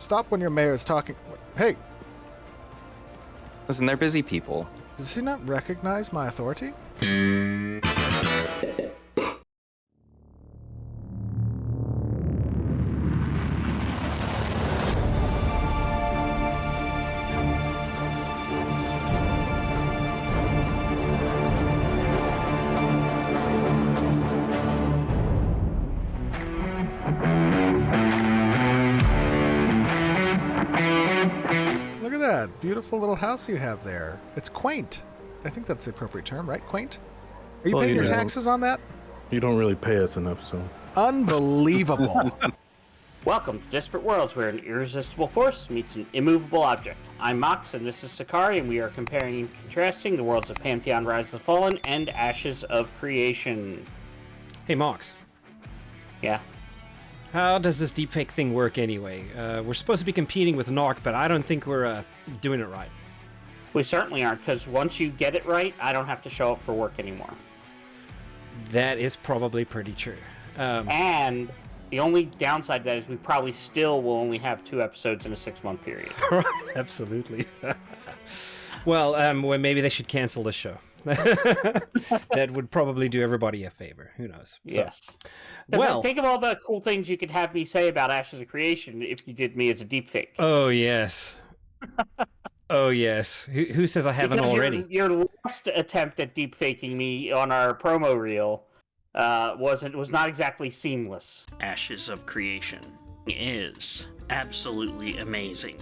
Stop when your mayor is talking. Hey, Listen, they're busy people. does he not recognize my authority? Look at that beautiful little house you have there. It's quaint. I think that's the appropriate term, right? Quaint? Are you Well, paying you your know. taxes on that? You don't really pay us enough, so. Unbelievable. Welcome to Disparate Worlds, where an irresistible force meets an immovable object. I'm Mox, and this is Sechari, and we are comparing and contrasting the worlds of Pantheon, Rise of the Fallen, and Ashes of Creation. Hey, Mox. Yeah. How does this deepfake thing work anyway? We're supposed to be competing with Narc, but I don't think we're doing it right. We certainly aren't, because once you get it right, I don't have to show up for work anymore. That is probably pretty true. And the only downside to that is we probably still will only have 2 episodes in a 6-month period. Absolutely. Well, maybe they should cancel the show. That would probably do everybody a favor. Who knows? So, Yes. well, think of all the cool things you could have me say about Ashes of Creation if you did me as a deepfake. oh yes. Oh yes. Who says I haven't Because already? Your last attempt at deepfaking me on our promo reel was not exactly seamless. Ashes of Creation is absolutely amazing.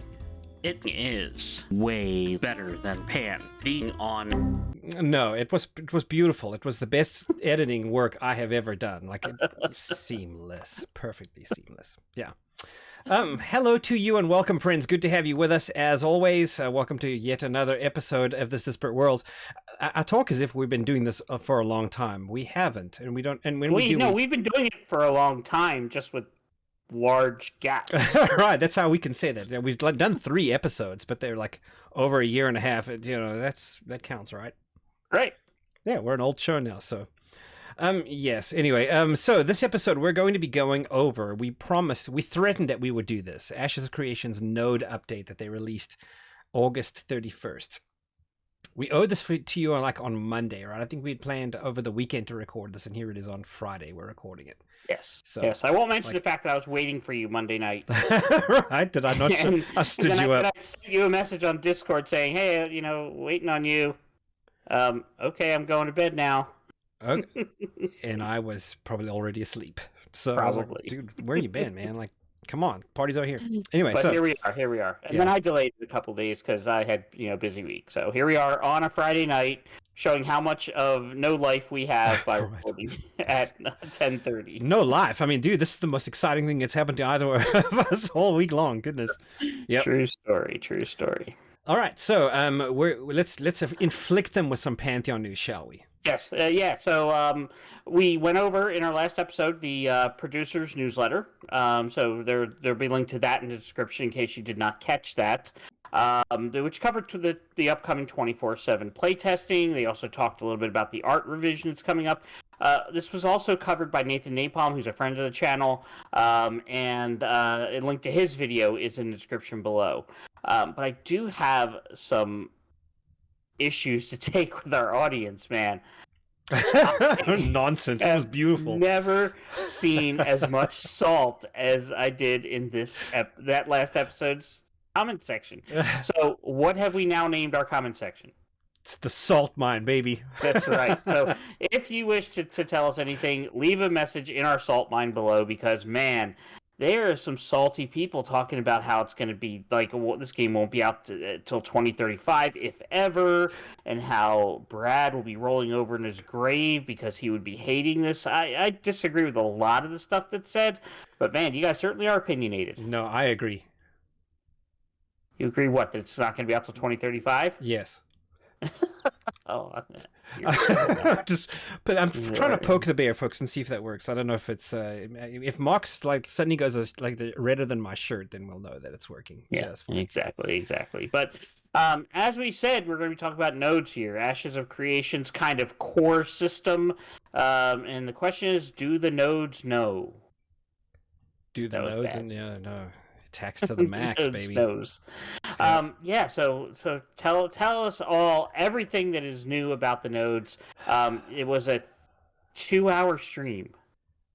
It is way better than Pan being on. No, it was beautiful. It was the best editing work I have ever done. Like seamless, perfectly seamless. Yeah. Hello to you and welcome, friends. Good to have you with us as always. Welcome to yet another episode of this Disparate Worlds. I talk as if we've been doing this for a long time. We haven't, and we don't. And when we do, we've been doing it for a long time, just with large gaps. right, that's how we can say that. We've done 3 episodes, but they're like over a year and a half. You know, that counts, right? Great. Yeah, we're an old show now, so. Yes, anyway, so this episode we're going to be going over, we threatened that we would do this, Ashes of Creation's node update that they released August 31st. We owed this to you on Monday, right? I think we had planned over the weekend to record this, and here it is on Friday, we're recording it. Yes. So, yes, I won't mention the fact that I was waiting for you Monday night. Right, did I not? I stood you up. I sent you a message on Discord saying, hey, waiting on you. Okay, I'm going to bed now. Okay. And I was probably already asleep. So probably. I was like, dude, where you been, man? Like, come on, party's over here. Anyway, but so here we are. And then I delayed it a couple of days because I had, busy week. So here we are on a Friday night, showing how much of no life we have by recording at 10:30. No life. I mean, dude, this is the most exciting thing that's happened to either of us all week long. Goodness. Yep. True story. All right, so let's inflict them with some Pantheon news, shall we? Yes, yeah. So we went over in our last episode the producers' newsletter. So there'll be a link to that in the description in case you did not catch that. Which covered to the upcoming 24/7 playtesting. They also talked a little bit about the art revision that's coming up. This was also covered by Nathan Napalm, who's a friend of the channel, and a link to his video is in the description below. But I do have some issues to take with our audience, man. Nonsense. That was beautiful. Never seen as much salt as I did in that last episode's comment section. So what have we now named our comment section? It's the salt mine, baby. That's right. So if you wish to tell us anything, leave a message in our salt mine below, because man, there are some salty people talking about how it's going to be like this game won't be out till 2035, if ever, and how Brad will be rolling over in his grave because he would be hating this. I disagree with a lot of the stuff that's said, but man, you guys certainly are opinionated. No, I agree. You agree what? That it's not going to be out till 2035? Yes. Oh, but I'm trying to poke the bear, folks, and see if that works. I don't know if it's if Mox suddenly goes like the redder than my shirt, then we'll know that it's working. Yeah, exactly. But as we said, we're going to be talking about nodes here, Ashes of Creation's kind of core system, and the question is, do the nodes know? Do the nodes? And no. Tax to the max, Nodes baby. knows. Yeah. So tell us all everything that is new about the nodes. It was a 2-hour stream.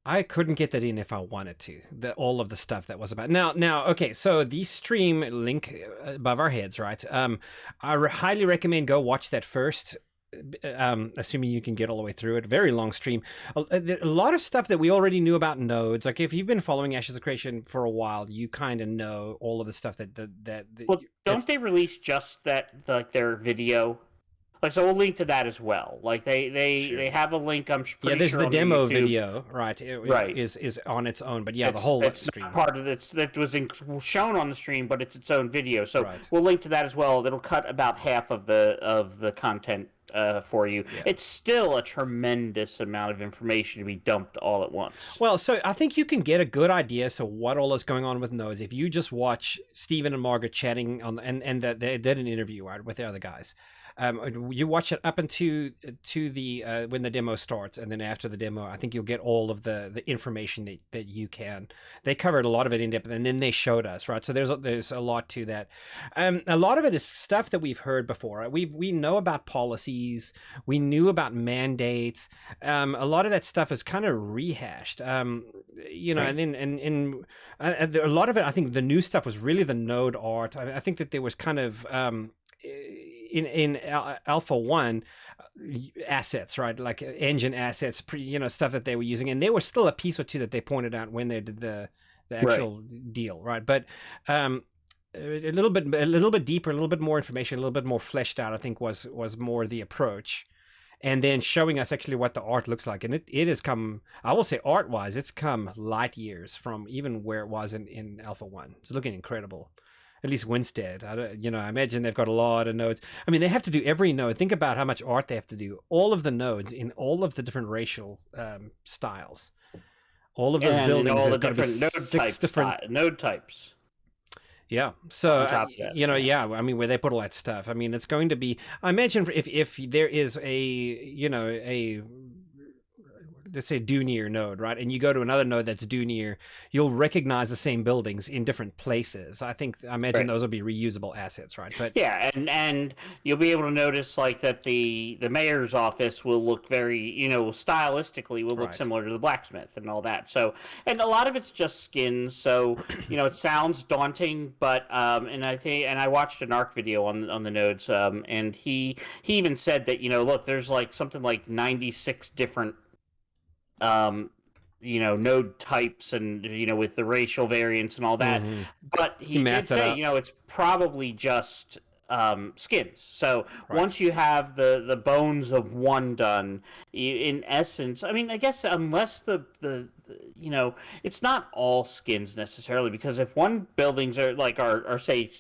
I couldn't get that in if I wanted to. All of the stuff that was about now. Okay, so the stream link above our heads, right? I highly recommend go watch that first. Assuming you can get all the way through it. Very long stream. A lot of stuff that we already knew about nodes. Like if you've been following Ashes of Creation for a while, you kind of know all of the stuff that. Well, don't they release just that, like their video? Like, so we'll link to that as well. Like they have a link. I'm pretty there's sure the on demo YouTube. video, right? Right. Is on its own, but the whole it's stream not part of it. That was shown on the stream, but it's its own video. So Right. we'll link to that as well. It'll cut about half of the content for you. Yeah. It's still a tremendous amount of information to be dumped all at once. Well, so I think you can get a good idea as to what all is going on with nodes if you just watch Stephen and Margaret chatting on, and that they did an interview, right, with the other guys. You watch it up into the when the demo starts, and then after the demo, I think you'll get all of the information that you can. They covered a lot of it in depth, and then they showed us, right? So there's a lot to that. A lot of it is stuff that we've heard before. Right? We know about policies, we knew about mandates. A lot of that stuff is kind of rehashed. And then a lot of it, I think the new stuff was really the node art. I think that there was kind of in Alpha 1 assets, right? Like engine assets, stuff that they were using. And there was still a piece or two that they pointed out when they did the actual deal, right? But a little bit deeper, a little bit more information, a little bit more fleshed out, I think was more the approach. And then showing us actually what the art looks like. And it has come, I will say art-wise, it's come light years from even where it was in Alpha 1. It's looking incredible. At least Winstead. I imagine they've got a lot of nodes. I mean, they have to do every node. Think about how much art they have to do. All of the nodes in all of the different racial styles. All of those buildings. All the different node types. Yeah. So, yeah. I mean, where they put all that stuff. I mean, it's going to be, I imagine if there is a let's say Dunier node, right? And you go to another node that's Dunier, you'll recognize the same buildings in different places. I imagine those will be reusable assets, right? But yeah, and you'll be able to notice like that the mayor's office will look very, stylistically will look similar to the blacksmith and all that. So, and a lot of it's just skins. So, it sounds daunting, but and I watched an ARC video on the nodes, and he even said that look, there's like something like 96 different node types and with the racial variants and all that. Mm-hmm. But he did say it's probably just skins. So once you have the bones of one done, in essence, I mean, I guess unless the it's not all skins necessarily, because if one buildings are say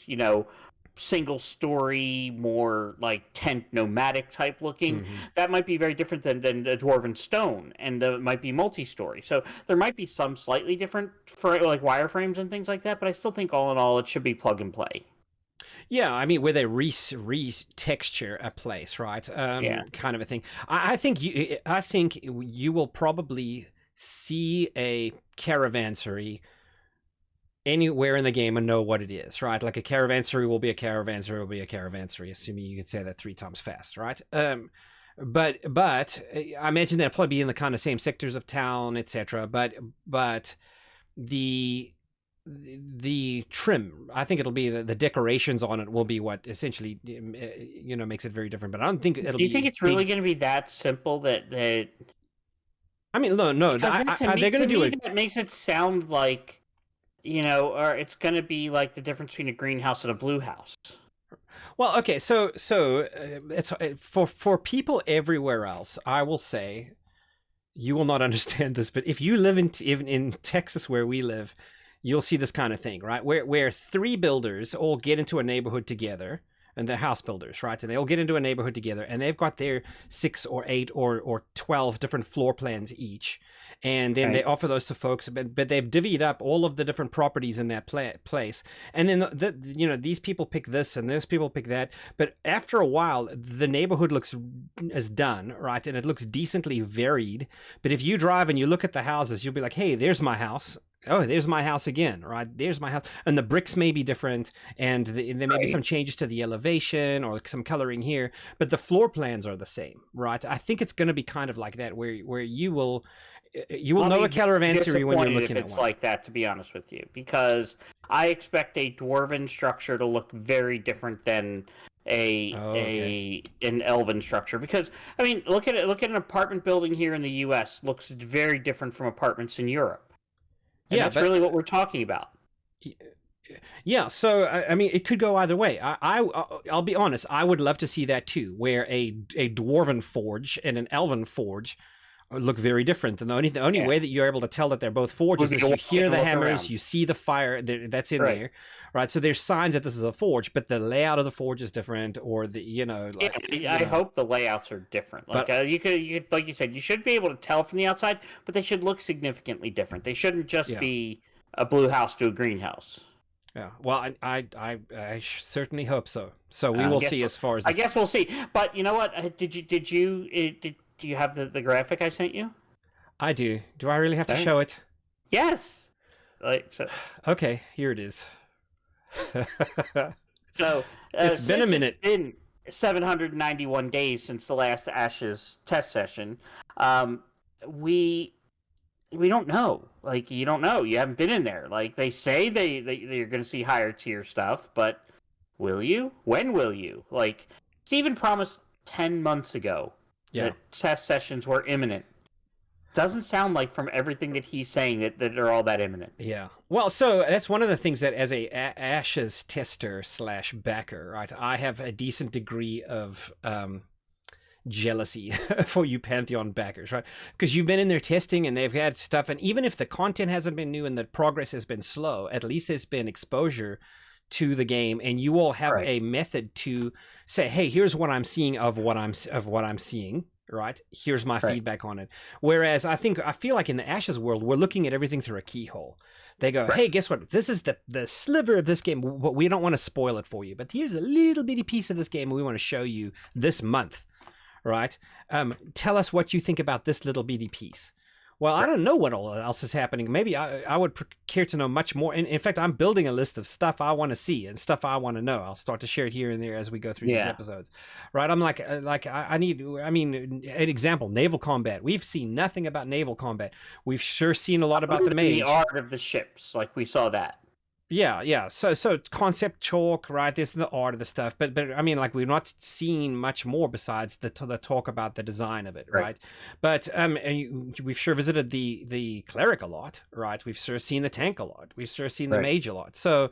single story, more like tent nomadic type looking, that might be very different than a dwarven stone, and it might be multi-story. So there might be some slightly different for like wireframes and things like that, but I still think all in all it should be plug and play. Yeah, I mean, where they re-texture a place, right? Kind of a thing. I think you will probably see a caravansary anywhere in the game and know what it is, right? Like a caravansary will be a caravansary will be a caravansary, assuming you could say that 3 times fast, right? But I imagine they'll probably be in the kind of same sectors of town, etc. But the trim, I think it'll be the decorations on it will be what essentially makes it very different. But I don't think it'll be. Do you think it's really going to be that simple? That I mean, no. They're going to do it. That makes it sound like. Or it's going to be like the difference between a greenhouse and a blue house. Well, okay, so it's for people everywhere else. I will say, you will not understand this, but if you live in Texas where we live, you'll see this kind of thing, right? Where 3 builders all get into a neighborhood together, and they're house builders, right? And they all get into a neighborhood together, and they've got their 6 or 8 or 12 different floor plans each. And then they offer those to folks, but they've divvied up all of the different properties in that place. And then, these people pick this and those people pick that. But after a while, the neighborhood looks as done, right? And it looks decently varied. But if you drive and you look at the houses, you'll be like, hey, there's my house. oh, there's my house again, right? There's my house. And the bricks may be different, and there may be some changes to the elevation or some coloring here, but the floor plans are the same, right? I think it's going to be kind of like that, where you will know a caravanserai when you're looking at it's one. like that, to be honest with you, because I expect a dwarven structure to look very different than an elven structure. Because I mean, look at an apartment building here in the U.S. looks very different from apartments in Europe. And that's really what we're talking about. Yeah, so I mean, it could go either way. I'll be honest, I would love to see that too, where a dwarven forge and an elven forge look very different. And the only way that you're able to tell that they're both forges is you hear the hammers, you see the fire that's in there, right? So there's signs that this is a forge, but the layout of the forge is different, or I hope the layouts are different. Like you could, like you said, you should be able to tell from the outside, but they should look significantly different. They shouldn't just be a blue house to a green house. Yeah, well, I certainly hope so. So we will see as far as I guess we'll see. But you know what? Do you have the graphic I sent you? I do. Do I really have to show it? Yes. Okay, here it is. So it's been a minute. It's been 791 days since the last Ashes test session. We don't know. Like, you don't know. You haven't been in there. Like, they say they're going to see higher tier stuff, but will you? When will you? Like, Steven promised 10 months ago that test sessions were imminent. Doesn't sound like, from everything that he's saying, that they're all that imminent. Yeah. Well, so that's one of the things that, as a Ashes tester / backer, right, I have a decent degree of jealousy for you Pantheon backers, right? Because you've been in there testing and they've had stuff, and even if the content hasn't been new and the progress has been slow, at least there's been exposure to the game, and you all have a method to say, hey, here's what I'm seeing of what I'm seeing, right? Here's my feedback on it. Whereas I feel like in the Ashes world, we're looking at everything through a keyhole. They go, hey, guess what? This is the sliver of this game, but we don't want to spoil it for you. But here's a little bitty piece of this game we want to show you this month, right? Tell us what you think about this little bitty piece. Well, I don't know what all else is happening. Maybe I would care to know much more. And in fact, I'm building a list of stuff I want to see and stuff I want to know. I'll start to share it here and there as we go through these episodes, right? I'm I need, an example, naval combat. We've seen nothing about naval combat. We've sure seen a lot about the mage. The art of the ships, like we saw that. Yeah. So concept chalk, right? There's the art of the stuff, but I mean, like, we've not seen much more besides the talk about the design of it, right? But we've sure visited the cleric a lot, right? We've sure seen the tank a lot. We've sure seen the mage a lot. So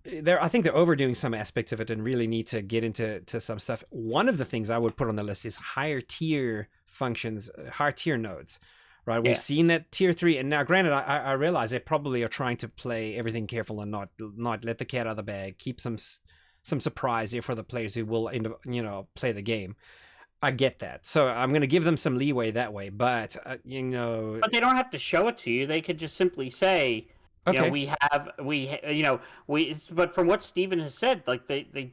I think they're overdoing some aspects of it and really need to get into some stuff. One of the things I would put on the list is higher tier functions, higher tier nodes. Right, we've seen that tier 3, and now, granted, I realize they probably are trying to play everything careful and not let the cat out of the bag, keep some surprise here for the players who will play the game. I get that, so I'm going to give them some leeway that way, but But they don't have to show it to you. They could just simply say, But from what Steven has said, like they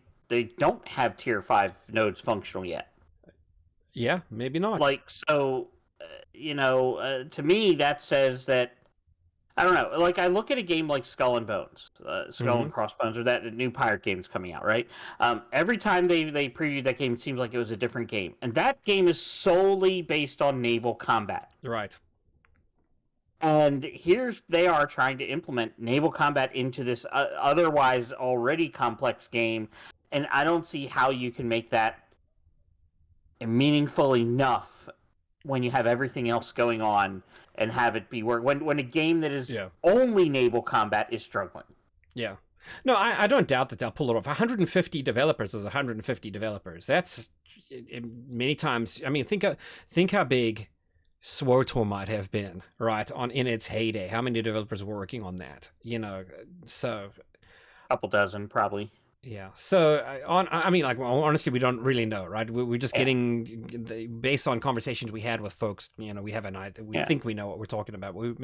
don't have tier 5 nodes functional yet. Yeah, maybe not. Like, so. To me, that says that, I don't know, like, I look at a game like Skull and Bones, and Crossbones, or that new pirate game is coming out, right? Every time they previewed that game, it seems like it was a different game. And that game is solely based on naval combat. Right. And here they are trying to implement naval combat into this otherwise already complex game, and I don't see how you can make that meaningful enough when you have everything else going on and have it be work when a game that is only naval combat is struggling. Yeah. No, I don't doubt that they'll pull it off. 150 developers is 150 developers. That's many times. I mean, think how big SWTOR might have been, right, in its heyday. How many developers were working on that? So a couple dozen probably. Yeah. So honestly, we don't really know, right? We're just getting based on conversations we had with folks. We have an idea. We think we know what we're talking about. We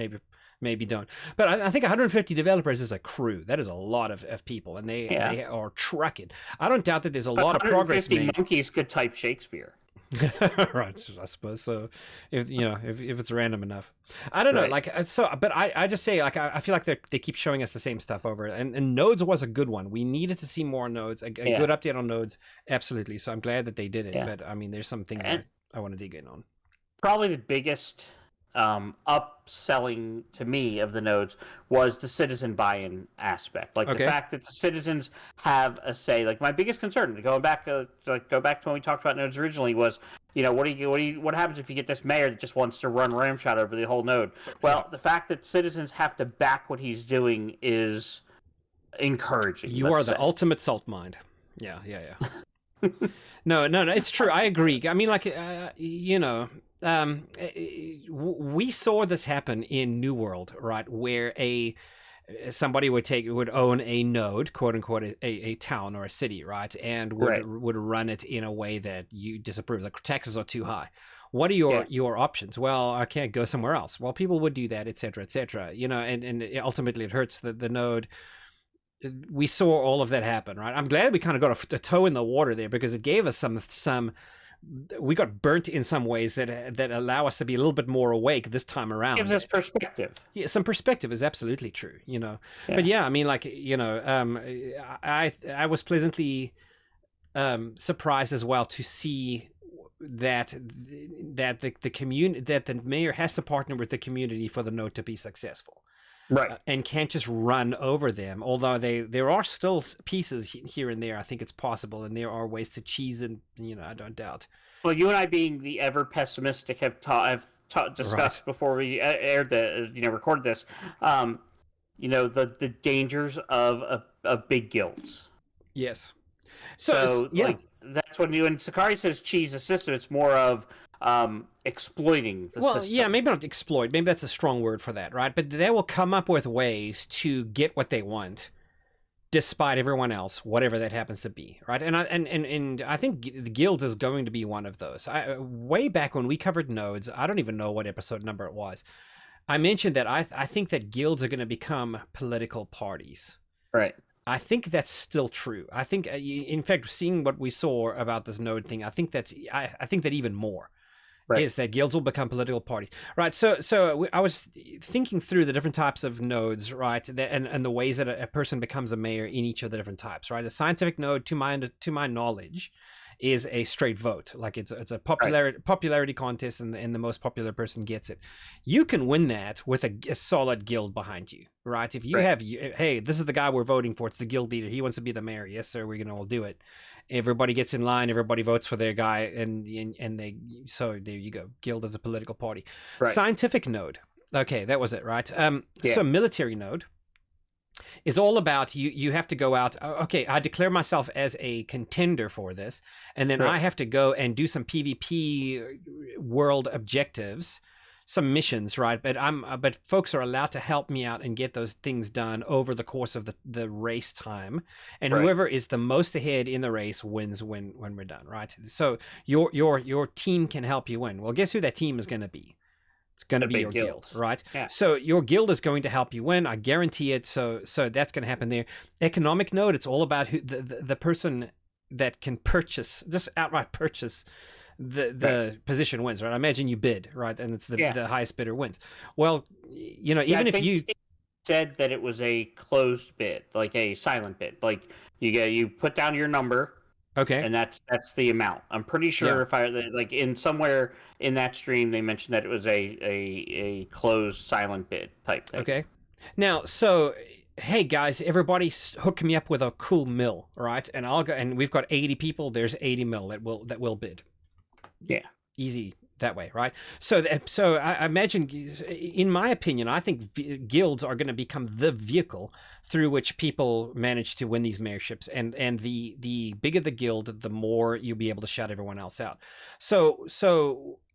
maybe don't. But I think 150 developers is a crew. That is a lot of people, and they are trucking. I don't doubt that there's a lot of progress made. 150 monkeys could type Shakespeare. Right, I suppose so. If if it's random enough, I don't know. Right. Like so, but I just say like I feel like they keep showing us the same stuff over, and nodes was a good one. We needed to see more nodes, a good update on nodes, absolutely. So I'm glad that they did it. Yeah. But I mean, there's some things And- I want to dig in on. Probably the biggest upselling to me of the nodes was the citizen buy-in aspect, like the fact that the citizens have a say. Like my biggest concern, going back, go back to when we talked about nodes originally, was what happens if you get this mayor that just wants to run ramshot over the whole node? Well, the fact that citizens have to back what he's doing is encouraging. You are the ultimate salt mind. Yeah. No, it's true. I agree. I mean, like we saw this happen in New World, right, where somebody would own a node, quote unquote, a town or a city, right, and would run it in a way that you disapprove. Like taxes are too high. What are your options? Well, I can't go somewhere else. Well, people would do that, etc., etc. And ultimately it hurts the node. We saw all of that happen, right? I'm glad we kind of got a toe in the water there, because it gave us some. We got burnt in some ways that allow us to be a little bit more awake this time around. Gives us perspective. Yeah, some perspective is absolutely true, But yeah, I mean, like I was pleasantly surprised as well to see that the community, that the mayor has to partner with the community for the node to be successful. Right. And can't just run over them. Although there are still pieces here and there, I think it's possible, and there are ways to cheese and I don't doubt. Well, you and I, being the ever pessimistic, have discussed before we aired recorded this. The dangers of big guilds. Yes. So that's when Sechari says cheese the system. It's more of exploiting the system. Yeah, maybe not exploit. Maybe that's a strong word for that, right? But they will come up with ways to get what they want, despite everyone else, whatever that happens to be, right? And I think the guilds is going to be one of those. Way back when we covered nodes, I don't even know what episode number it was, I mentioned that I think that guilds are going to become political parties. Right. I think that's still true. I think, in fact, seeing what we saw about this node thing, I think that even more. Right. Is that guilds will become political parties, right? So I was thinking through the different types of nodes, right, and the ways that a person becomes a mayor in each of the different types, right? A scientific node, to my knowledge, is a straight vote. Like it's a popularity contest, and the most popular person gets it. You can win that with a solid guild behind you, right? If you have, hey, this is the guy we're voting for. It's the guild leader. He wants to be the mayor. Yes, sir. We're gonna all do it. Everybody gets in line. Everybody votes for their guy, and so there you go. Guild is a political party. Right. Scientific node. Okay, that was it, right? So military node is all about you have to go out. Okay, I declare myself as a contender for this, and then I have to go and do some PvP world objectives, some missions, right? But folks are allowed to help me out and get those things done over the course of the race time, and whoever is the most ahead in the race wins when we're done, right? So your team can help you win. Well, guess who that team is going to be? It's going to be your guild, right? Yeah. So your guild is going to help you win. I guarantee it. So that's going to happen there. Economic node, it's all about who the person that can purchase, just outright purchase the position wins, right? I imagine you bid, right? And it's the highest bidder wins. Well, even if you said that it was a closed bid, like a silent bid, like you put down your number. Okay. And that's the amount. I'm pretty sure if I in somewhere in that stream they mentioned that it was a closed silent bid type thing. Okay. Now, so hey guys, everybody hook me up with a cool mill, right? And I'll go, and we've got 80 people. There's 80 mil that will bid. Yeah. Easy that way, right? So I imagine, in my opinion, I think guilds are going to become the vehicle through which people manage to win these mayorships, and the bigger the guild, the more you'll be able to shut everyone else out. So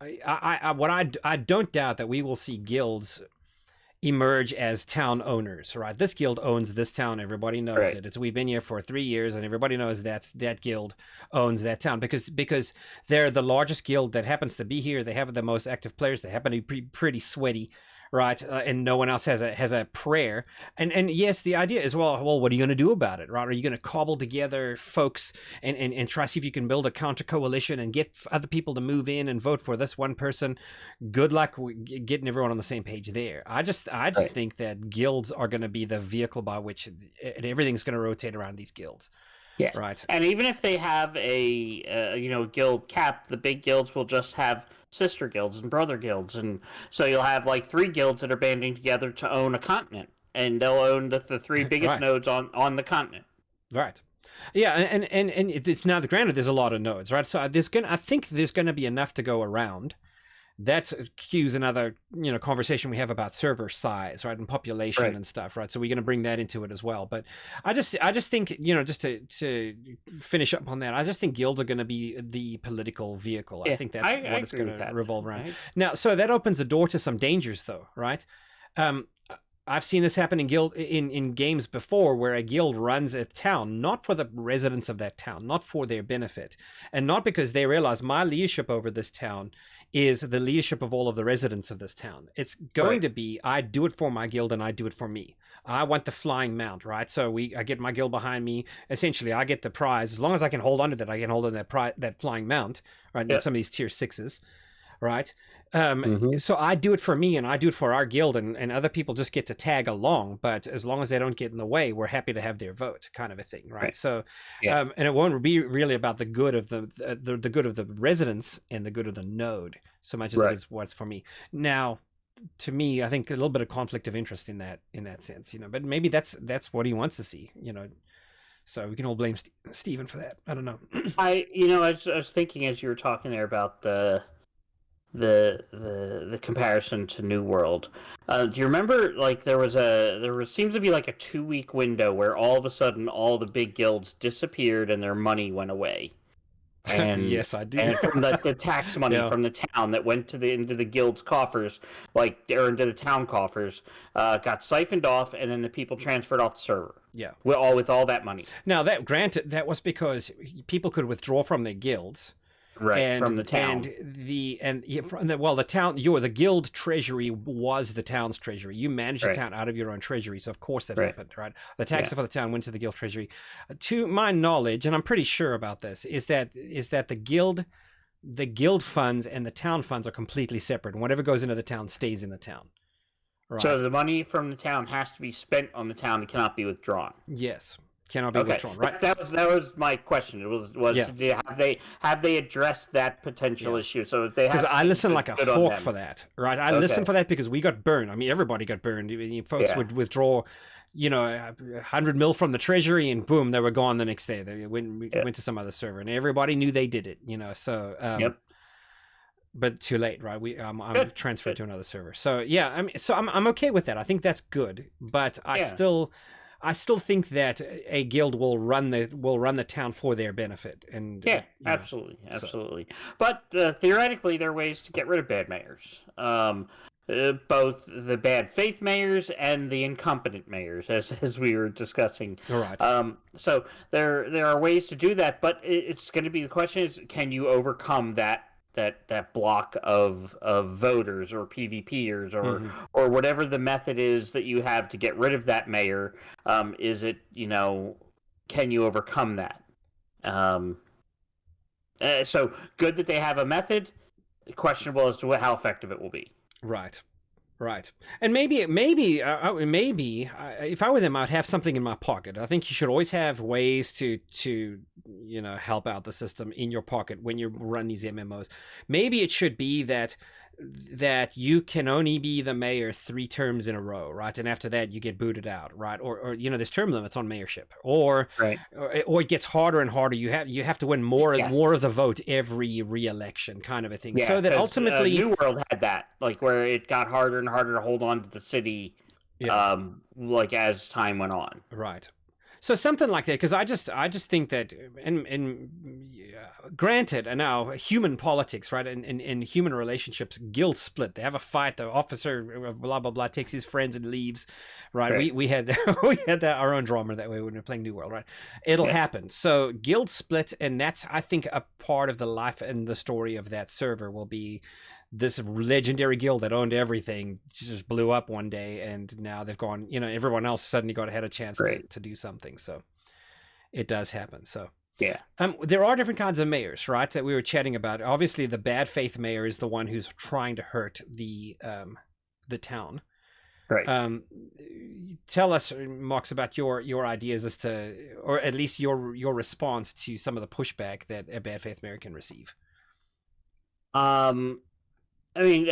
I don't doubt that we will see guilds emerge as town owners, right? This guild owns this town. Everybody knows it. We've been here for 3 years, and everybody knows that guild owns that town because they're the largest guild that happens to be here. They have the most active players. They happen to be pretty sweaty, right? And no one else has a prayer. And yes, the idea is, well, what are you going to do about it, right? Are you going to cobble together folks and try to see if you can build a counter coalition and get other people to move in and vote for this one person? Good luck getting everyone on the same page there. I just think that guilds are going to be the vehicle by which everything's going to rotate around these guilds. Yeah. Right. And even if they have a guild cap, the big guilds will just have sister guilds and brother guilds, and so you'll have like 3 guilds that are banding together to own a continent, and they'll own the 3 biggest nodes on the continent. Right. Yeah, and it's, now granted, there's a lot of nodes, right? So I think there's going to be enough to go around. That cues another, conversation we have about server size, right, and population and stuff, right? So we're going to bring that into it as well. But I just think, just to finish up on that, I just think guilds are going to be the political vehicle. Yeah, I think that's what it's going to revolve around. Right? Now, so that opens a door to some dangers, though, right? I've seen this happen in games before, where a guild runs a town not for the residents of that town, not for their benefit, and not because they realize my leadership over this town is the leadership of all of the residents of this town. It's going to be, I do it for my guild and I do it for me. I want the flying mount, right? So I get my guild behind me. Essentially, I get the prize. As long as I can hold on to that, I can hold on to that flying mount, right? Yeah. Some of these tier 6s, right? So I do it for me and I do it for our guild, and other people just get to tag along, but as long as they don't get in the way, we're happy to have their vote, kind of a thing, right? So and it won't be really about the good of the good of the residents and the good of the node so much as it is what's for me. Now, to me, I think a little bit of conflict of interest in that sense, but maybe that's what he wants to see, so we can all blame Stephen for that. I don't know. I was thinking as you were talking there about the comparison to New World. Do you remember, like, there seemed to be like a 2-week window where all of a sudden all the big guilds disappeared and their money went away. And yes, I do. And from the tax money from the town that went into the guild's coffers, or into the town coffers, got siphoned off, and then the people transferred off the server. Yeah, with all that money. Now, that was because people could withdraw from their guilds. Right, from the town. The guild treasury was the town's treasury. You managed the town out of your own treasury, so of course that happened, right? The tax for the town went to the guild treasury. To my knowledge, and I'm pretty sure about this, is that the guild funds and the town funds are completely separate. And whatever goes into the town stays in the town. Right. So the money from the town has to be spent on the town; it cannot be withdrawn. Yes. Cannot be withdrawn, right? That was my question. It was have they addressed that potential issue? So they have, because I listen like a hawk for that, right? I listen for that because we got burned. I mean, everybody got burned. Folks would withdraw, 100 mil from the treasury, and boom, they were gone the next day. They went to some other server, and everybody knew they did it. So but too late, right? I'm transferred to another server. So I'm okay with that. I think that's good, but I still think that a guild will run the town for their benefit, and absolutely. But theoretically, there are ways to get rid of bad mayors, both the bad faith mayors and the incompetent mayors, as we were discussing. All right. So there are ways to do that, but it's going to be, the question is, can you overcome that block of voters or PvPers or whatever the method is that you have to get rid of that mayor? Is it, can you overcome that? So good that they have a method, questionable as to how effective it will be. Right. And maybe if I were them, I'd have something in my pocket. I think you should always have ways to help out the system in your pocket when you run these MMOs. Maybe it should be that you can only be the mayor 3 terms in a row, right? And after that, you get booted out, right? Or there's term limits on mayorship, or it gets harder and harder. You have to win more of the vote every re-election, kind of a thing. So that ultimately, New World had that, where it got harder and harder to hold on to the city, as time went on. Right. So something like that, because I just think that, and granted, and now human politics, right, and human relationships, guilds split. They have a fight. The officer, blah blah blah, takes his friends and leaves. Right. We had our own drama that way when we were playing New World. Right. It'll happen. So guilds split, and that's, I think, a part of the life and the story of that server will be this legendary guild that owned everything just blew up one day, and now they've gone, everyone else suddenly had a chance to do something. So it does happen. So yeah. There are different kinds of mayors, right, that we were chatting about. Obviously, the bad faith mayor is the one who's trying to hurt the town. Right. Tell us, Mox, about your ideas as to, or at least your response to some of the pushback that a bad faith mayor can receive. I mean,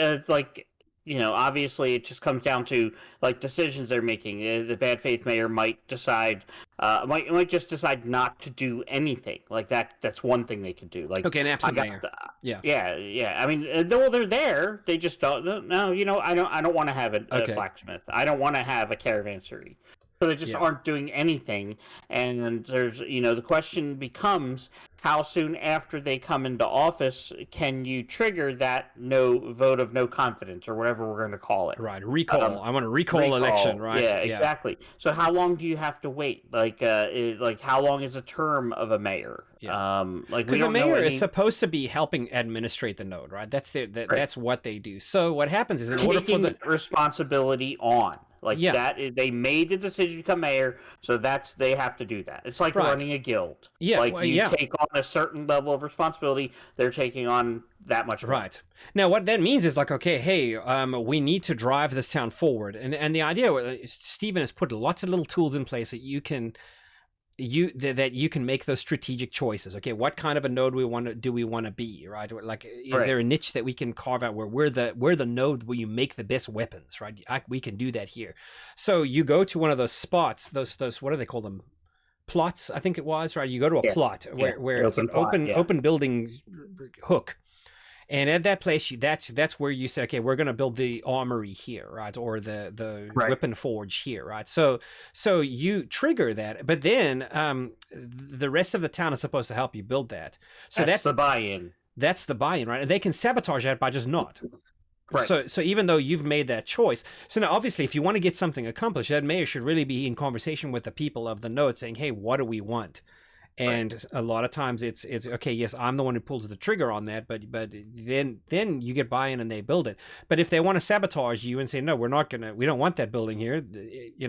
obviously it just comes down to like decisions they're making. The bad faith mayor might decide, might just decide not to do anything. Like that's one thing they could do. Like, okay, an absent mayor. Yeah. I mean, well, they're there. They just don't. No, I don't want to have a blacksmith. I don't want to have a caravansary. So they just aren't doing anything. And there's, the question becomes, how soon after they come into office can you trigger that vote of no confidence, or whatever we're going to call it? Right, recall. I want a recall election, right? Yeah, exactly. So how long do you have to wait? Like how long is a term of a mayor? Yeah. Because a mayor is supposed to be helping administrate the node, right? That's what they do. So what happens is, in order for the responsibility on. That, they made the decision to become mayor, so they have to do that. It's like running a guild. Yeah, you take on a certain level of responsibility, they're taking on that much more. Right. Now, what that means is okay, hey, we need to drive this town forward, and the idea, Stephen has put lots of little tools in place that you can make those strategic choices. Okay, what kind of a node do we want to be, right? Like, is there a niche that we can carve out where we're the node where you make the best weapons, right? We can do that here. So you go to one of those spots, those what do they call them? Plots, I think it was, right? You go to a plot where it's an open building hook. And at that place, that's where you say, okay, we're going to build the armory here, right, or the weapon forge here, right? So you trigger that, but then the rest of the town is supposed to help you build that. So that's the buy-in. That's the buy-in, right? And they can sabotage that by just not. Right. So even though you've made that choice, so now obviously if you want to get something accomplished, that mayor should really be in conversation with the people of the node, saying, hey, what do we want? And a lot of times it's okay, yes, I'm the one who pulls the trigger on that, but then you get buy-in and they build it. But if they want to sabotage you and say, no, we don't want that building here,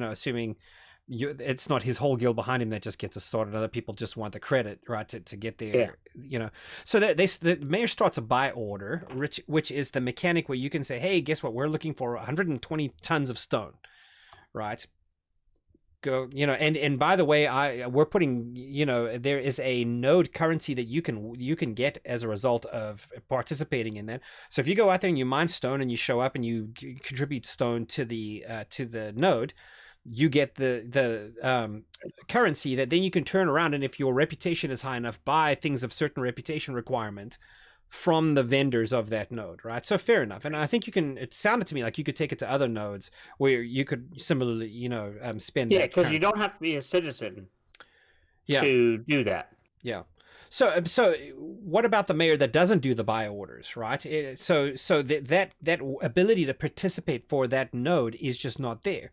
assuming it's not his whole guild behind him that just gets us started. Other people just want the credit, right, to get there, So the mayor starts a buy order, which is the mechanic where you can say, hey, guess what? We're looking for 120 tons of stone, right? Go, and by the way, we're putting, there is a node currency that you can get as a result of participating in that. So if you go out there and you mine stone and you show up and you contribute stone to the node, you get the currency that then you can turn around, and if your reputation is high enough, buy things of certain reputation requirement from the vendors of that node, right? So fair enough. And I think it sounded to me like you could take it to other nodes where you could similarly, spend that. Yeah, because you don't have to be a citizen to do that. Yeah. So what about the mayor that doesn't do the buy orders, right? So that ability to participate for that node is just not there.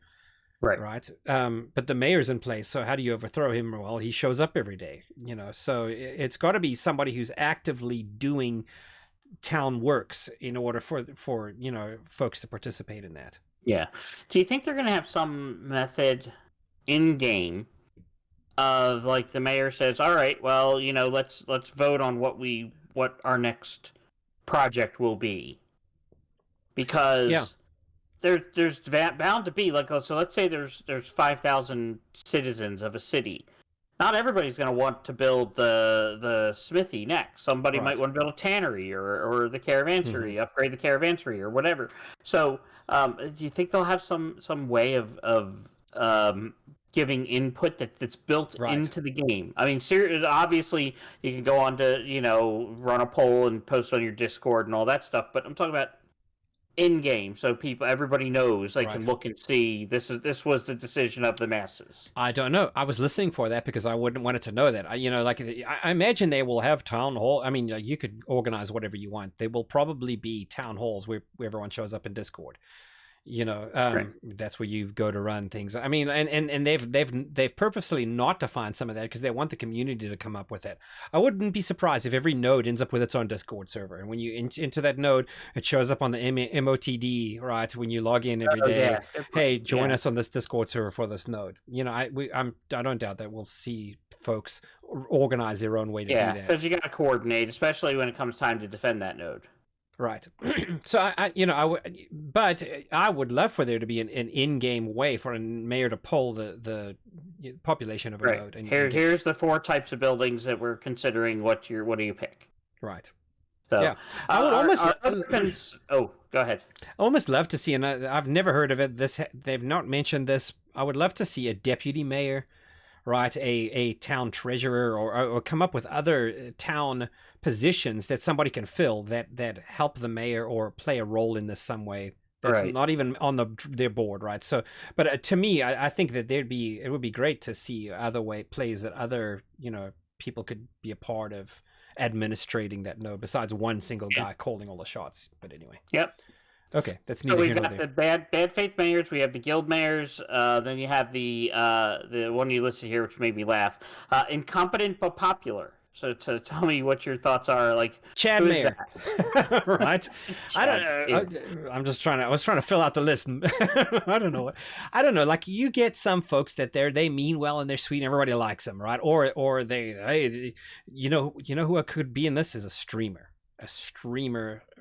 Right. But the mayor's in place. So how do you overthrow him? Well, he shows up every day, so it's got to be somebody who's actively doing town works in order for folks to participate in that. Yeah. Do you think they're going to have some method in game of like the mayor says, all right, well, let's vote on what our next project will be, because there's bound to be so let's say there's 5,000 citizens of a city. Not everybody's going to want to build the smithy next. Somebody might want to build a tannery or the caravansary, upgrade the caravansary or whatever. So do you think they'll have some way of giving input that's built into the game? I mean, obviously you can go on to run a poll and post on your Discord and all that stuff, but I'm talking about in game, so everybody knows they can look and see this was the decision of the masses. I don't know. I was listening for that because I wouldn't want it to know that. I imagine they will have town hall. I mean, you could organize whatever you want. There will probably be town halls where everyone shows up in Discord. That's where you go to run things. I mean, and they've purposely not defined some of that because they want the community to come up with it. I wouldn't be surprised if every node ends up with its own Discord server, and when you into that node, it shows up on the MOTD, right? When you log in every day, hey, join us on this Discord server for this node. I don't doubt that we'll see folks organize their own way to do that. Because you got to coordinate, especially when it comes time to defend that node. Right. So but I would love for there to be an in-game way for a mayor to poll the population of a node. And here's the 4 types of buildings that we're considering. What do you pick? Right. So, yeah, I would almost. Go ahead. I almost love to see, and I've never heard of it. They've not mentioned this. I would love to see a deputy mayor, right? A town treasurer, or come up with other town positions that somebody can fill that help the mayor or play a role in this some way. That's not even on their board, right? So, but to me, I think that it would be great to see other plays that other people could be a part of administrating that node besides one single guy calling all the shots. But anyway. Yep. Okay, that's neither here nor there. So we've got the bad faith mayors. We have the guild mayors. Then you have the one you listed here, which made me laugh. Incompetent but popular. So to tell me what your thoughts are, like Chad Mayer, right? I don't know. I was trying to fill out the list. I don't know. Like you get some folks that they mean well and they're sweet and everybody likes them, right? Or they who could be in this is a streamer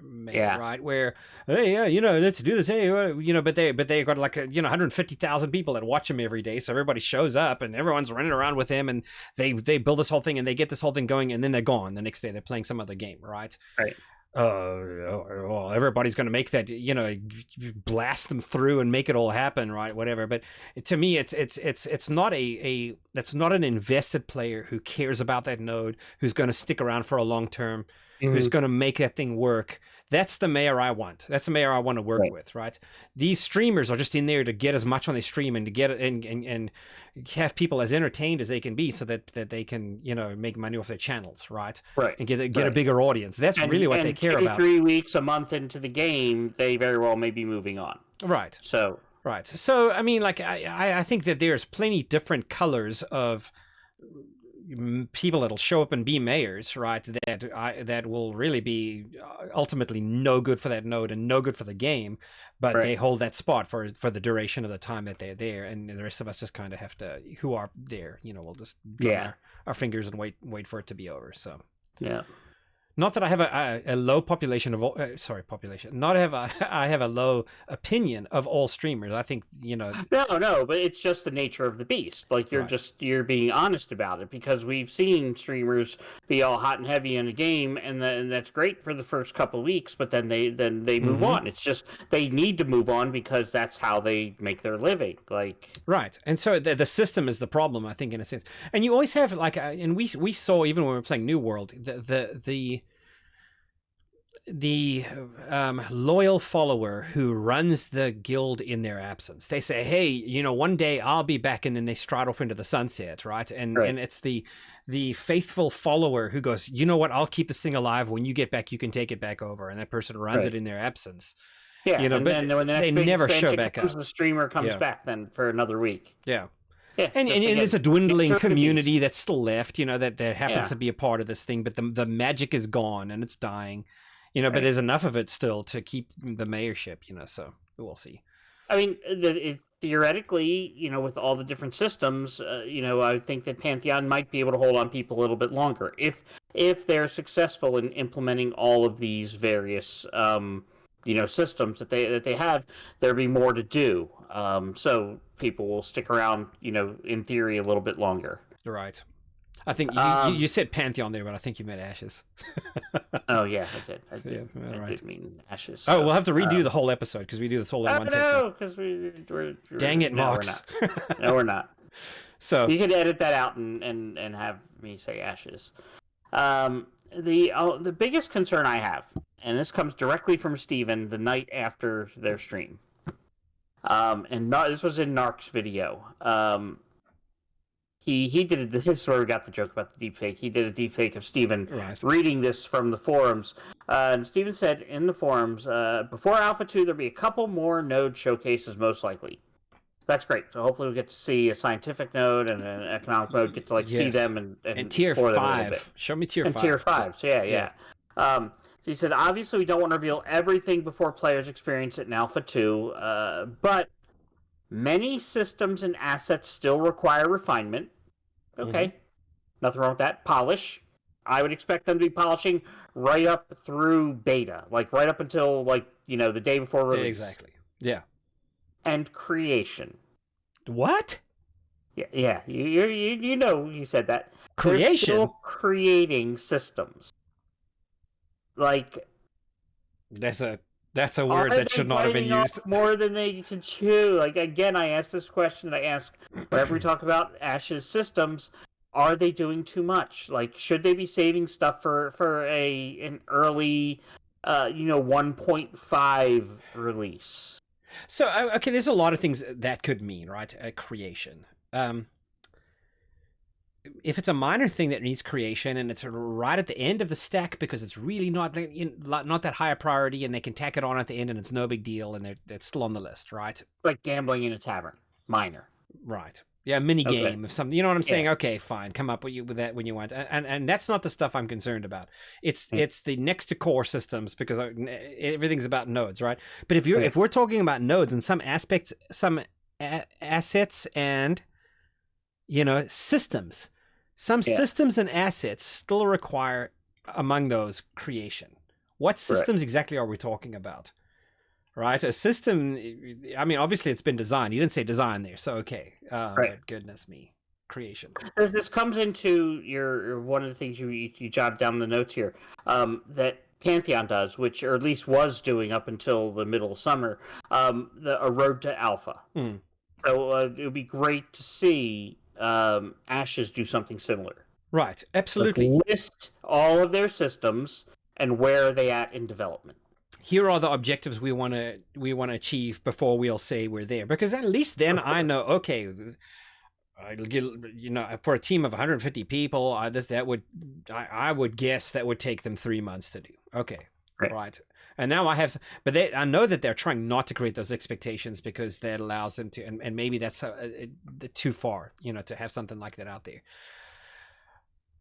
mayor, right? Where hey, let's do this. Hey, but they got like 150,000 people that watch him every day, so everybody shows up and everyone's running around with him, and they build this whole thing and they get this whole thing going, and then they're gone the next day. They're playing some other game, right? Right. Well, everybody's going to make that, blast them through and make it all happen, right? Whatever. But to me, it's not that's not an invested player who cares about that node, who's going to stick around for a long term. Who's going to make that thing work. That's the mayor I want. That's the mayor I want to work with, right? These streamers are just in there to get as much on their stream and to get and have people as entertained as they can be, so that they can make money off their channels, right? Right. And get a bigger audience. That's really what they care about. 3 weeks, a month into the game, they very well may be moving on. Right. So I mean, like I think that there's plenty different colors of people that'll show up and be mayors, right? That will really be ultimately no good for that node and no good for the game, but they hold that spot for the duration of the time that they're there, and the rest of us just kind of have to, who are there, we'll just drum our fingers and wait for it to be over. So yeah. Not that I have a low population of population. I have a low opinion of all streamers. I think No, but it's just the nature of the beast. Like you're being honest about it, because we've seen streamers be all hot and heavy in a game, and that's great for the first couple of weeks, but then they move on. It's just they need to move on because that's how they make their living. Like right, and so the system is the problem, I think, in a sense. And you always have and we saw even when we were playing New World the loyal follower who runs the guild in their absence. They say, hey, one day I'll be back, and then they stride off into the sunset, right? And it's the faithful follower who goes, you know what, I'll keep this thing alive. When you get back, you can take it back over. And that person runs it in their absence. Yeah, but then when they never show back up. The streamer comes back then for another week. Yeah. Yeah, and there's a dwindling community that's still left, that happens to be a part of this thing, but the magic is gone and it's dying. But there's enough of it still to keep the mayorship, so we'll see. I mean, theoretically, with all the different systems, I think that Pantheon might be able to hold on people a little bit longer if they're successful in implementing all of these various, systems that they have. There'll be more to do, so people will stick around, in theory, a little bit longer. Right. I think you said Pantheon there, but I think you meant Ashes. Oh yeah, I did. I did mean Ashes. So, we'll have to redo the whole episode because we do this whole in one take. No, because we're dang it, Mox. No, we're not. So you can edit that out and have me say Ashes. The biggest concern I have, and this comes directly from Steven the night after their stream, and this was in Narc's video. He did it. This is where we got the joke about the deepfake. He did a deepfake of Steven reading this from the forums. And Steven said in the forums, before Alpha 2, there'll be a couple more node showcases, most likely. That's great. So hopefully we get to see a scientific node and an economic node, get to see them and tier explore them a little 5. bit. Show me tier 5. And tier 5, so yeah. So he said, obviously we don't want to reveal everything before players experience it in Alpha 2, but many systems and assets still require refinement. Okay, nothing wrong with that. Polish. I would expect them to be polishing right up through beta, like right up until the day before release. Exactly. Yeah. And creation. What? Yeah. You said that. Creation. They're still creating systems. Like that's a word that should not have been used. More than they can chew. Like again, I asked this question that I ask whenever we talk about Ash's systems. Are they doing too much? Like, should they be saving stuff for an early, 1.5 release? So, okay, there's a lot of things that could mean, right? Creation. If it's a minor thing that needs creation and it's right at the end of the stack because it's really not that high a priority and they can tack it on at the end and it's no big deal and it's still on the list, right? Like gambling in a tavern. Minor. Right. Yeah, mini game of something. You know what I'm saying? Yeah. Okay, fine. Come up with that when you want. And that's not the stuff I'm concerned about. It's the next to core systems because everything's about nodes, right? But if we're talking about nodes and some aspects, some assets and systems, systems and assets still require among those creation. What systems exactly are we talking about? Right, a system. I mean, obviously, it's been designed. You didn't say design there, so okay. But goodness me, creation. This comes into your one of the things you jotted down in the notes here that Pantheon does, which or at least was doing up until the middle of summer. A road to alpha. So it would be great to see Ashes do something similar. Right, absolutely. Like list all of their systems and where are they at in development. Here are the objectives we want to achieve before we'll say we're there, because at least then I know, okay, for a team of 150 people, I would guess that would take them 3 months to do. Okay, right. And now I have, but I know that they're trying not to create those expectations because that allows them to, and maybe that's too far, to have something like that out there.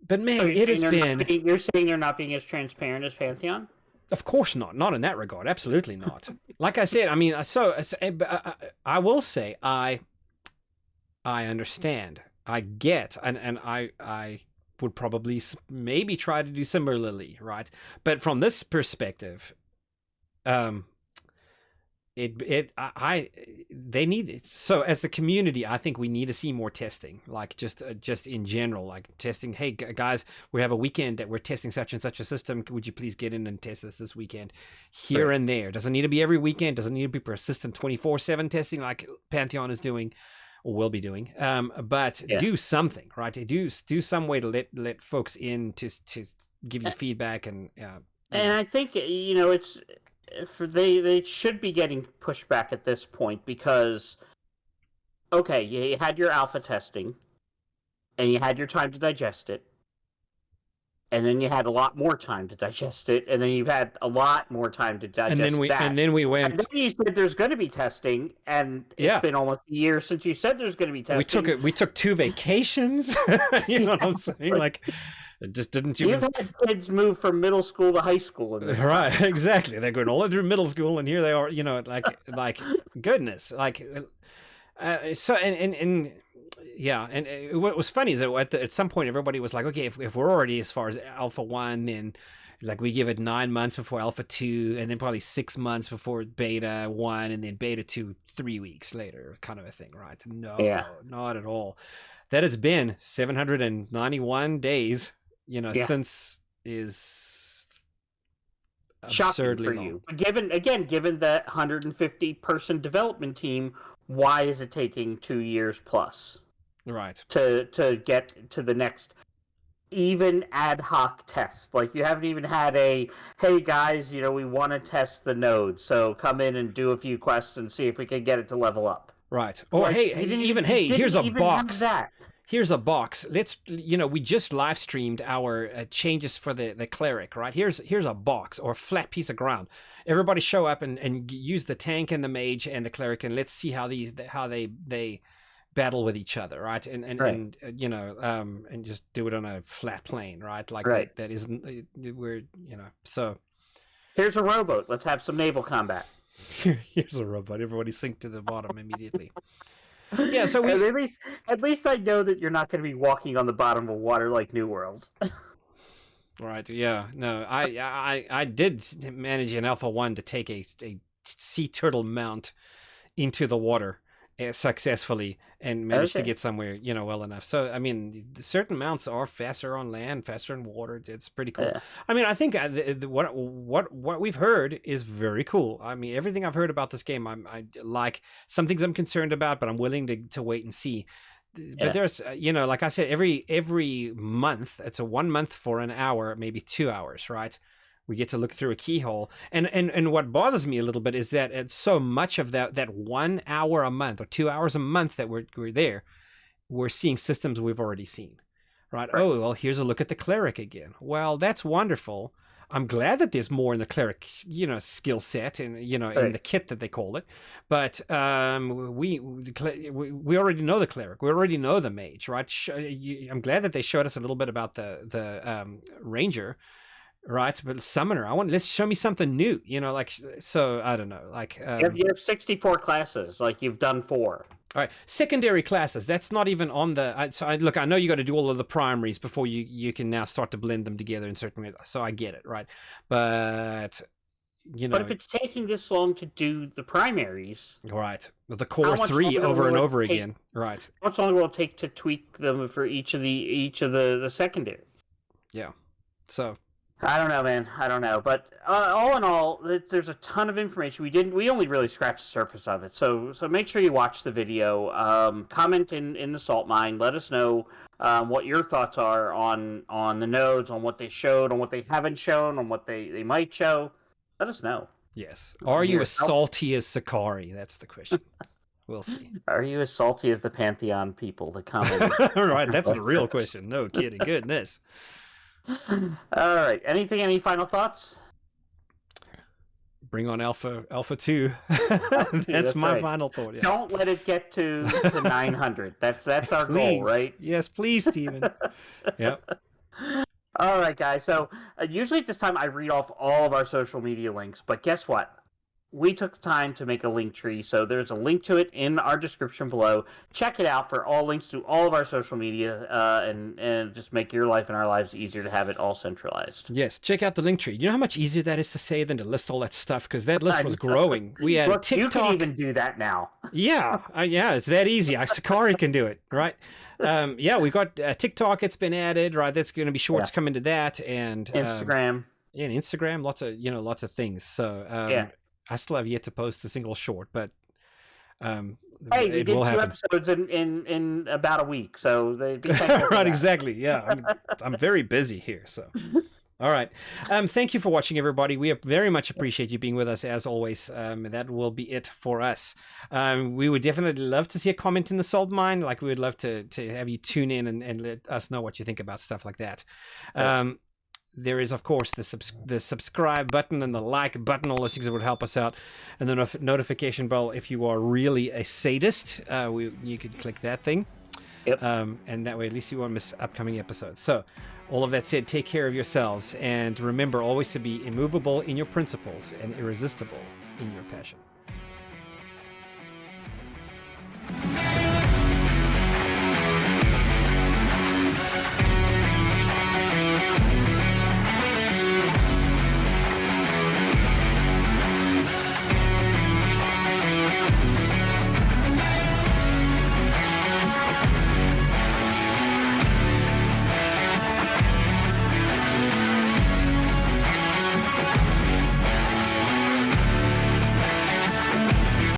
But man, so it has been. You're saying they're not being as transparent as Pantheon? Of course not in that regard. Absolutely not. Like I said, I mean, I will say I understand, I get, and I would probably maybe try to do similarly, right? But from this perspective, they need it. So as a community, I think we need to see more testing, like just in general, like testing. Hey guys, we have a weekend that we're testing such and such a system. Would you please get in and test this weekend here and there? Doesn't need to be every weekend. Doesn't need to be persistent 24/7 testing like Pantheon is doing or will be doing. But do something, right? Do some way to let folks in to give you feedback and I think it's. They should be getting pushed back at this point because, okay, you had your alpha testing, and you had your time to digest it, and then you had a lot more time to digest it, and then you've had a lot more time to digest that. And then we went. And then you said there's going to be testing, and it's been almost a year since you said there's going to be testing. We took 2 vacations. You know what I'm saying? Like. It just didn't even... You've had kids move from middle school to high school in this right time. Exactly. They're going all the way through middle school and here they are, like goodness, like so and what was funny is that at some point everybody was like, okay, if we're already as far as Alpha 1, then like we give it 9 months before Alpha 2 and then probably 6 months before Beta 1 and then Beta 2 3 weeks later, kind of a thing, right? No, not at all. That has been 791 days. Since is absurdly shocking for you. Given that 150-person development team, why is it taking 2 years plus? Right. To get to the next even ad hoc test. Like you haven't even had hey guys, we want to test the node, so come in and do a few quests and see if we can get it to level up. Right. Or here's a box. here's a box. Let's, we just live streamed our changes for the cleric, right? Here's a box or a flat piece of ground. Everybody show up and use the tank and the mage and the cleric, and let's see how they battle with each other, right? And just do it on a flat plane, right? Like that isn't we're so. Here's a rowboat. Let's have some naval combat. Here's a rowboat. Everybody sink to the bottom immediately. Yeah, so at least I know that you're not going to be walking on the bottom of water like New World. Right. Yeah. No, I did manage in Alpha 1 to take a sea turtle mount into the water successfully and managed to get somewhere, well enough. So, I mean, certain mounts are faster on land, faster in water. It's pretty cool. Yeah. I mean, I think what we've heard is very cool. I mean, everything I've heard about this game, I like. Some things I'm concerned about, but I'm willing to wait and see. But there's, like I said, every month, it's a 1 month for an hour, maybe 2 hours, right? We get to look through a keyhole. And what bothers me a little bit is that it's so much of that 1 hour a month or 2 hours a month that we're there, we're seeing systems we've already seen, right? Oh, well, here's a look at the cleric again. Well, that's wonderful. I'm glad that there's more in the cleric, skill set and, in the kit that they call it. But we already know the cleric. We already know the mage, right? I'm glad that they showed us a little bit about the ranger. Right, but summoner, let's show me something new, so I don't know, you have 64 classes, like you've done 4. All right, secondary classes, that's not even on the, look, I know you got to do all of the primaries before you can now start to blend them together in certain ways, so I get it, right, but, But if it's taking this long to do the primaries... Right, the core 3 over and over again, right. How much longer will it take to tweak them for each of the secondary? Yeah, so... I don't know, man. I don't know. But all in all, there's a ton of information. We only really scratched the surface of it. So make sure you watch the video. Comment in the salt mine. Let us know what your thoughts are on the nodes, on what they showed, on what they haven't shown, on what they might show. Let us know. Yes. Are you as salty as Sechari? That's the question. We'll see. Are you as salty as the Pantheon people that comment? Right. That's the real question. No kidding. Goodness. All right. Any final thoughts? Bring on Alpha 2. That's my final thought. Yeah. Don't let it get to 900. That's our goal, right? Yes, please, Steven. Yep. All right, guys. So usually at this time I read off all of our social media links, but guess what? We took the time to make a link tree, so there's a link to it in our description below. Check it out for all links to all of our social media, and just make your life and our lives easier to have it all centralized. Yes, check out the link tree. You know how much easier that is to say than to list all that stuff? Because that list was growing. We had TikTok. You can even do that now. Yeah, it's that easy. Sechari can do it, right? We got TikTok. It's been added, right? That's going to be shorts coming to that, and Instagram. And Instagram, lots of things. So I still have yet to post a single short, but hey, you did 2 episodes in about a week, so they right, exactly. Yeah, I'm very busy here, so. All right. Thank you for watching, everybody. We very much appreciate you being with us, as always. That will be it for us. We would definitely love to see a comment in the salt mine. Like, we would love to have you tune in and let us know what you think about stuff like that. There is, of course, the subscribe button and the like button, all those things that would help us out. And the notification bell, if you are really a sadist, you could click that thing. Yep. And that way, at least you won't miss upcoming episodes. So, all of that said, take care of yourselves. And remember always to be immovable in your principles and irresistible in your passion.